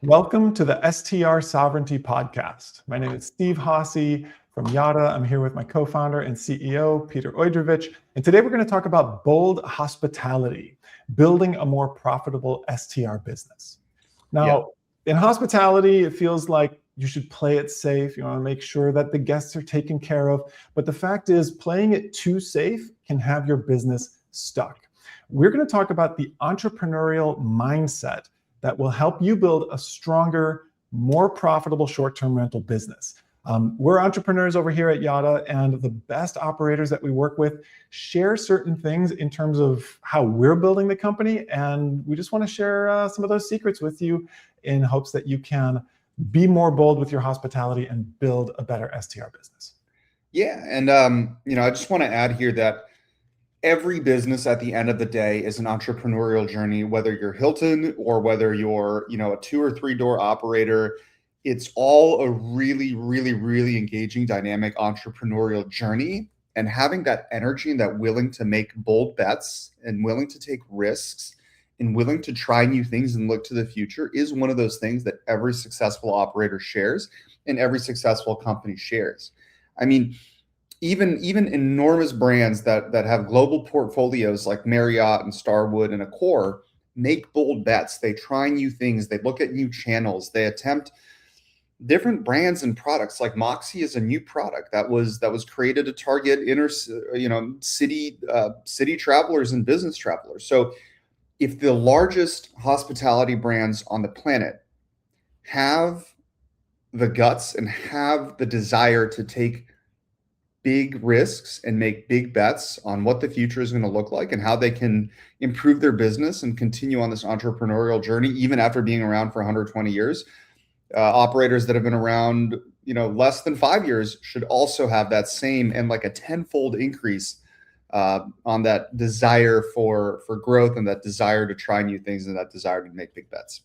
Welcome to the STR Sovereignty podcast. My name is Steve Haase from Yada. I'm here with my co-founder and CEO, Peter Ojdrovich. And today we're going to talk about bold hospitality, building a more profitable STR business. Now, in hospitality, it feels like you should play it safe. You want to make sure that the guests are taken care of. But the fact is, playing it too safe can have your business stuck. We're going to talk about the entrepreneurial mindset that will help you build a stronger, more profitable short-term rental business. We're entrepreneurs over here at Yada, and the best operators that we work with share certain things in terms of how we're building the company, and we just want to share some of those secrets with you in hopes that you can be more bold with your hospitality and build a better STR business. Yeah, and I just want to add here that every business at the end of the day is an entrepreneurial journey, whether you're Hilton or whether you're, a 2 or 3 door operator. It's all a really, really, really engaging, dynamic entrepreneurial journey. And having that energy and that willing to make bold bets and willing to take risks and willing to try new things and look to the future is one of those things that every successful operator shares and every successful company shares. I mean, even enormous brands that have global portfolios like Marriott and Starwood and Accor make bold bets. They try new things. They look at new channels. They attempt different brands and products. Like Moxie is a new product that was created to target city travelers and business travelers. So if the largest hospitality brands on the planet have the guts and have the desire to take big risks and make big bets on what the future is going to look like and how they can improve their business and continue on this entrepreneurial journey, even after being around for 120 years. Operators that have been around, less than 5 years should also have that same and like a tenfold increase on that desire for growth and that desire to try new things and that desire to make big bets.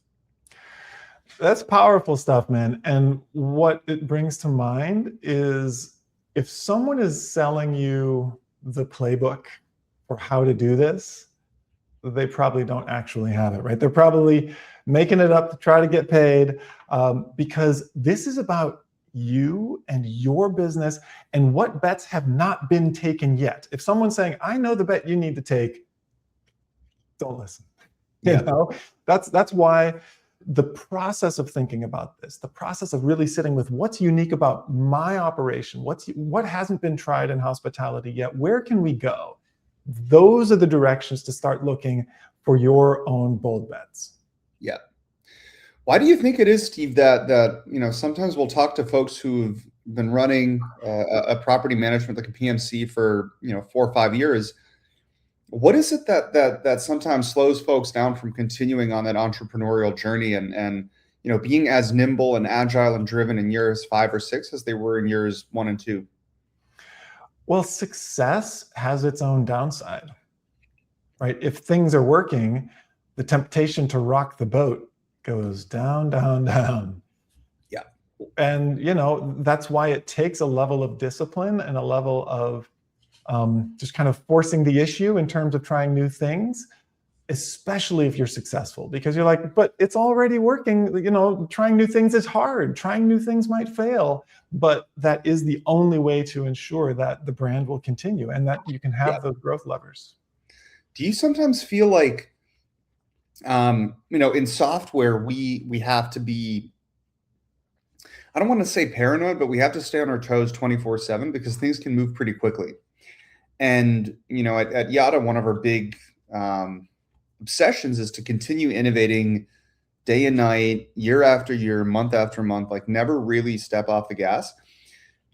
That's powerful stuff, man. And what it brings to mind is, if someone is selling you the playbook for how to do this, they probably don't actually have it, right? They're probably making it up to try to get paid, because this is about you and your business and what bets have not been taken yet. If someone's saying, I know the bet you need to take, don't listen. That's why the process of thinking about this, the process of really sitting with what's unique about my operation, what hasn't been tried in hospitality yet, where can we go? Those are the directions to start looking for your own bold bets. Yeah. Why do you think it is, Steve, that sometimes we'll talk to folks who've been running a property management like a PMC for 4 or 5 years? What is it that sometimes slows folks down from continuing on that entrepreneurial journey and being as nimble and agile and driven in years 5 or 6 as they were in years 1 and 2? Well, success has its own downside, right? If things are working, the temptation to rock the boat goes down, down, down. Yeah. And, that's why it takes a level of discipline and a level of just kind of forcing the issue in terms of trying new things, especially if you're successful, because you're like, but it's already working. Trying new things is hard. Trying new things might fail, but that is the only way to ensure that the brand will continue and that you can have those growth levers. Do you sometimes feel like, in software, we have to be, I don't want to say paranoid, but we have to stay on our toes 24/7 because things can move pretty quickly. And, at Yada, one of our big obsessions is to continue innovating day and night, year after year, month after month, like never really step off the gas.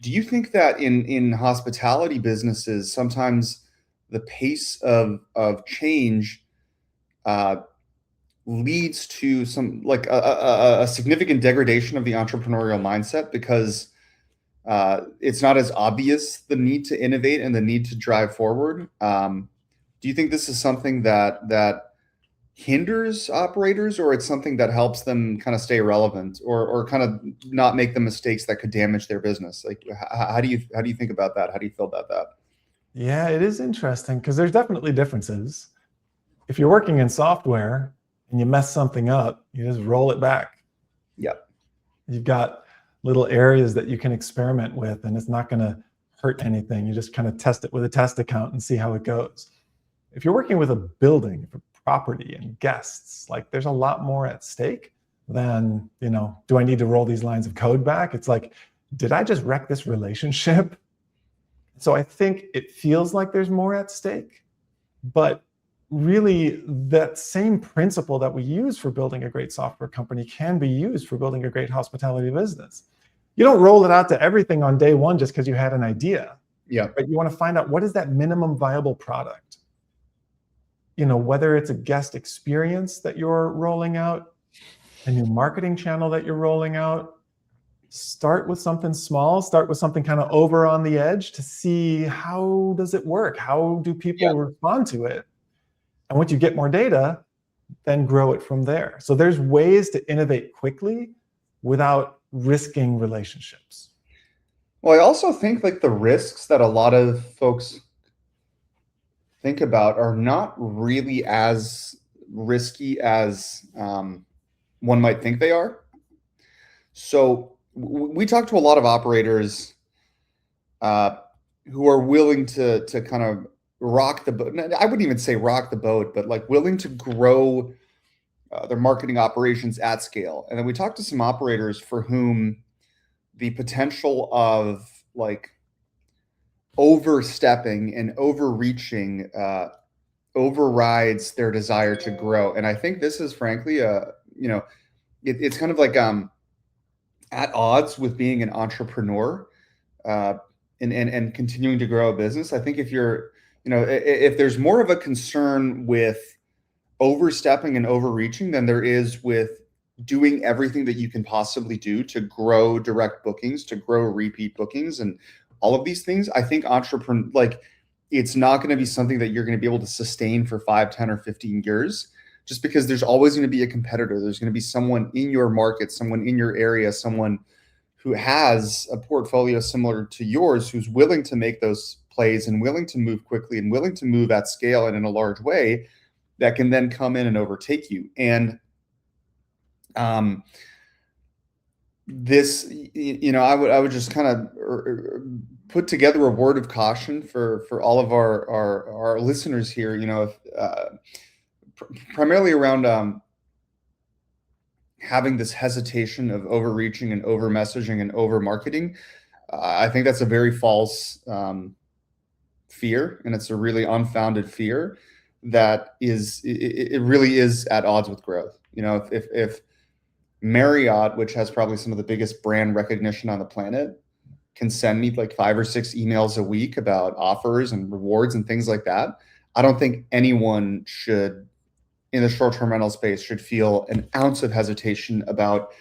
Do you think that in hospitality businesses, sometimes the pace of change leads to some like a significant degradation of the entrepreneurial mindset because it's not as obvious the need to innovate and the need to drive forward? Do you think this is something that hinders operators, or it's something that helps them kind of stay relevant or kind of not make the mistakes that could damage their business? Like, how do you think about that? How do you feel about that? Yeah, it is interesting because there's definitely differences. If you're working in software and you mess something up, you just roll it back. Yeah. You've got little areas that you can experiment with, and it's not going to hurt anything. You just kind of test it with a test account and see how it goes. If you're working with a building, a property, and guests, like there's a lot more at stake than, do I need to roll these lines of code back? It's like, did I just wreck this relationship? So I think it feels like there's more at stake, but really that same principle that we use for building a great software company can be used for building a great hospitality business. You don't roll it out to everything on day one just because you had an idea. Yeah. But you want to find out, what is that minimum viable product? Whether it's a guest experience that you're rolling out, a new marketing channel that you're rolling out, start with something small, start with something kind of over on the edge to see, how does it work? How do people respond to it? And once you get more data, then grow it from there. So there's ways to innovate quickly without risking relationships. Well, I also think like the risks that a lot of folks think about are not really as risky as one might think they are. So we talk to a lot of operators who are willing to kind of rock the boat. I wouldn't even say rock the boat, but like willing to grow their marketing operations at scale. And then we talk to some operators for whom the potential of like overstepping and overreaching overrides their desire to grow. And I think this is frankly it's kind of like at odds with being an entrepreneur and continuing to grow a business. I think if you're, if there's more of a concern with overstepping and overreaching than there is with doing everything that you can possibly do to grow direct bookings, to grow repeat bookings, and all of these things, I think it's not going to be something that you're going to be able to sustain for 5, 10, or 15 years, just because there's always going to be a competitor. There's going to be someone in your market, someone in your area, someone who has a portfolio similar to yours, who's willing to make those plays and willing to move quickly and willing to move at scale and in a large way that can then come in and overtake you. And this, I would just kind of put together a word of caution for all of our listeners here, primarily around having this hesitation of overreaching and over messaging and over marketing. I think that's a very false fear, and it's a really unfounded fear that it really is at odds with growth. If Marriott, which has probably some of the biggest brand recognition on the planet, can send me like 5 or 6 emails a week about offers and rewards and things like that, I don't think anyone should, in the short-term rental space, should feel an ounce of hesitation about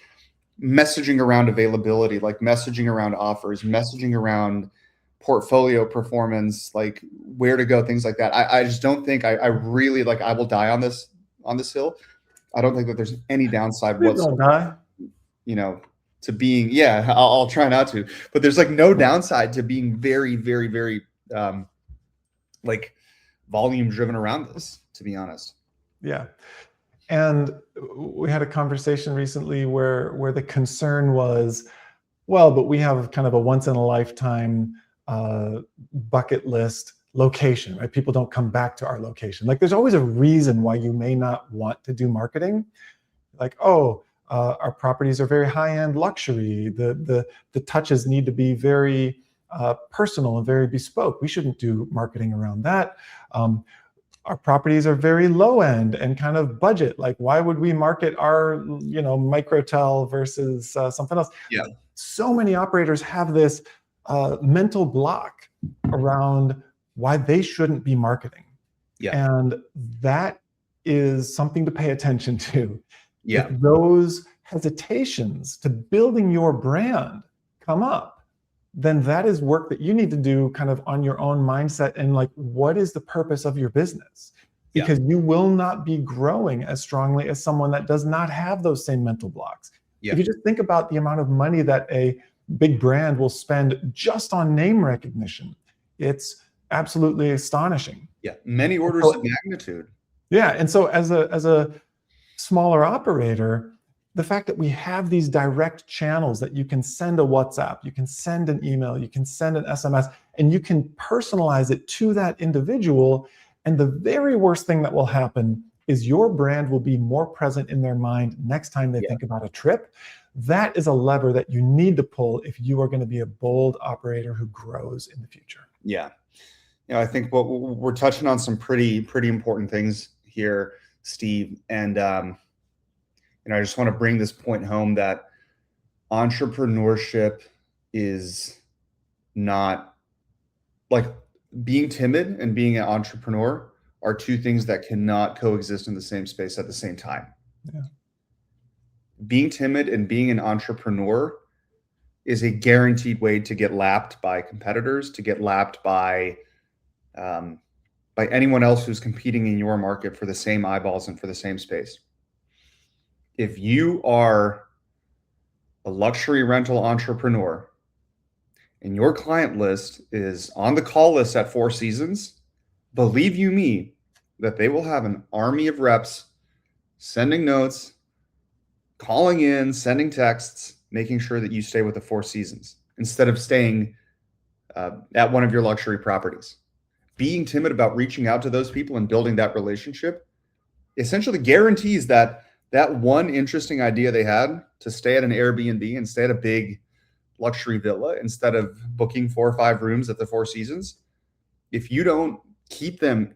messaging around availability, like messaging around offers, messaging around portfolio performance, like where to go, things like that. I just don't think I really I will die on this hill. I don't think that there's any downside whatsoever, to being, I'll try not to, but there's no downside to being very, very, very volume driven around this, to be honest. Yeah. And we had a conversation recently where the concern was, well, but we have kind of a once in a lifetime bucket list location, right? People don't come back to our location. There's always a reason why you may not want to do marketing. Our properties are very high-end luxury. The touches need to be very personal and very bespoke. We shouldn't do marketing around that. Our properties are very low-end and kind of budget. Why would we market our, microtel versus something else? Yeah. So many operators have this mental block around why they shouldn't be marketing. Yeah. And that is something to pay attention to. Yeah. If those hesitations to building your brand come up, then that is work that you need to do kind of on your own mindset and what is the purpose of your business? Because you will not be growing as strongly as someone that does not have those same mental blocks. Yeah. If you just think about the amount of money that a big brand will spend just on name recognition, it's absolutely astonishing. Yeah, many orders of magnitude. Yeah, and so as a smaller operator, the fact that we have these direct channels that you can send a WhatsApp, you can send an email, you can send an SMS, and you can personalize it to that individual. And the very worst thing that will happen is your brand will be more present in their mind next time they think about a trip. That is a lever that you need to pull if you are going to be a bold operator who grows in the future. Yeah. I think we're touching on some pretty important things here, Steve. And, I just want to bring this point home that entrepreneurship is not like being timid and being an entrepreneur are two things that cannot coexist in the same space at the same time. Yeah. Being timid and being an entrepreneur is a guaranteed way to get lapped by competitors, to get lapped by anyone else who's competing in your market for the same eyeballs and for the same space. If you are a luxury rental entrepreneur and your client list is on the call list at Four Seasons, believe you me, that they will have an army of reps sending notes, calling in, sending texts, making sure that you stay with the Four Seasons instead of staying at one of your luxury properties. Being timid about reaching out to those people and building that relationship essentially guarantees that one interesting idea they had to stay at an Airbnb and stay at a big luxury villa instead of booking 4 or 5 rooms at the Four Seasons. If you don't keep them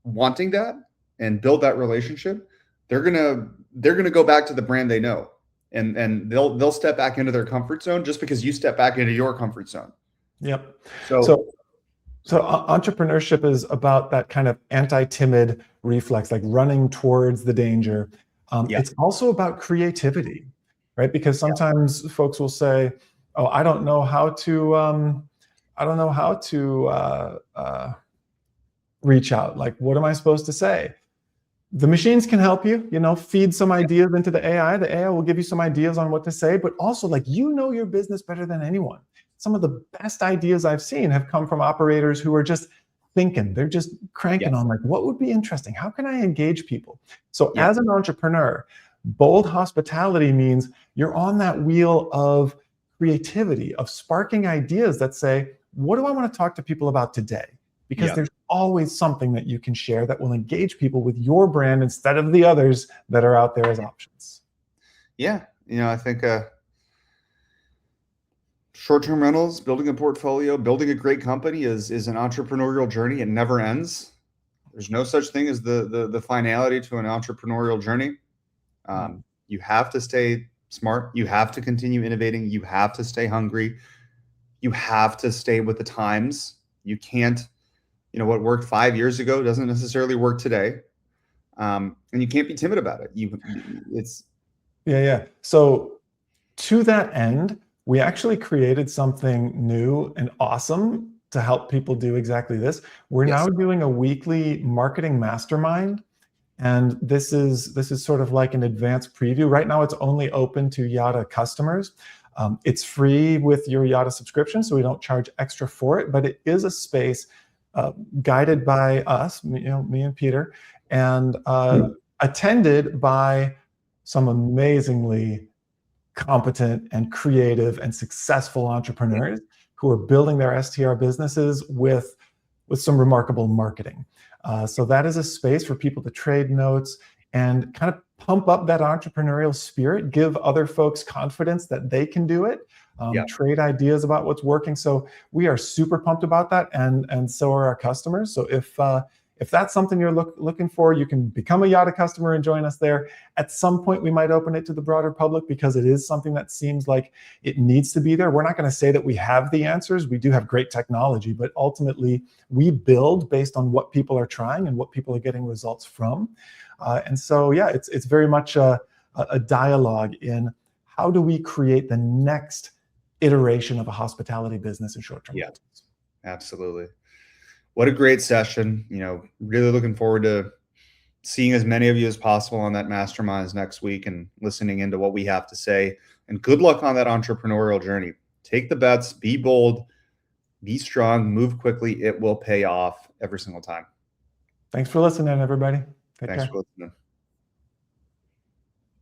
wanting that and build that relationship, they're gonna go back to the brand they know, and they'll step back into their comfort zone just because you step back into your comfort zone. Yep. So entrepreneurship is about that kind of anti-timid reflex, like running towards the danger. It's also about creativity, right? Because sometimes folks will say, "Oh, I don't know how to reach out. Like, what am I supposed to say?" The machines can help you, feed some ideas into the AI. The AI will give you some ideas on what to say, but also, like, your business better than anyone. Some of the best ideas I've seen have come from operators who are just thinking. They're just cranking on, like, what would be interesting? How can I engage people? So as an entrepreneur, bold hospitality means you're on that wheel of creativity, of sparking ideas that say, what do I want to talk to people about today? Because there's always something that you can share that will engage people with your brand instead of the others that are out there as options. Yeah. I think short-term rentals, building a portfolio, building a great company is an entrepreneurial journey. It never ends. There's no such thing as the finality to an entrepreneurial journey. You have to stay smart. You have to continue innovating. You have to stay hungry. You have to stay with the times. You can't, what worked 5 years ago doesn't necessarily work today. And you can't be timid about it. So to that end, we actually created something new and awesome to help people do exactly this. We're now doing a weekly marketing mastermind. And this is sort of like an advanced preview. Right now, it's only open to Yada customers. It's free with your Yada subscription, so we don't charge extra for it. But it is a space guided by us, me and Peter, and attended by some amazingly competent and creative and successful entrepreneurs who are building their STR businesses with some remarkable marketing. So that is a space for people to trade notes and kind of pump up that entrepreneurial spirit, give other folks confidence that they can do it, trade ideas about what's working. So we are super pumped about that, and so are our customers. So if that's something you're looking for, you can become a Yada customer and join us there. At some point, we might open it to the broader public because it is something that seems like it needs to be there. We're not going to say that we have the answers. We do have great technology, but ultimately we build based on what people are trying and what people are getting results from. And so, it's very much a dialogue in how do we create the next iteration of a hospitality business in short-term rentals. Absolutely. What a great session. Really looking forward to seeing as many of you as possible on that masterminds next week and listening into what we have to say. And good luck on that entrepreneurial journey. Take the bets, be bold, be strong, move quickly. It will pay off every single time. Thanks for listening, everybody. Thanks for listening.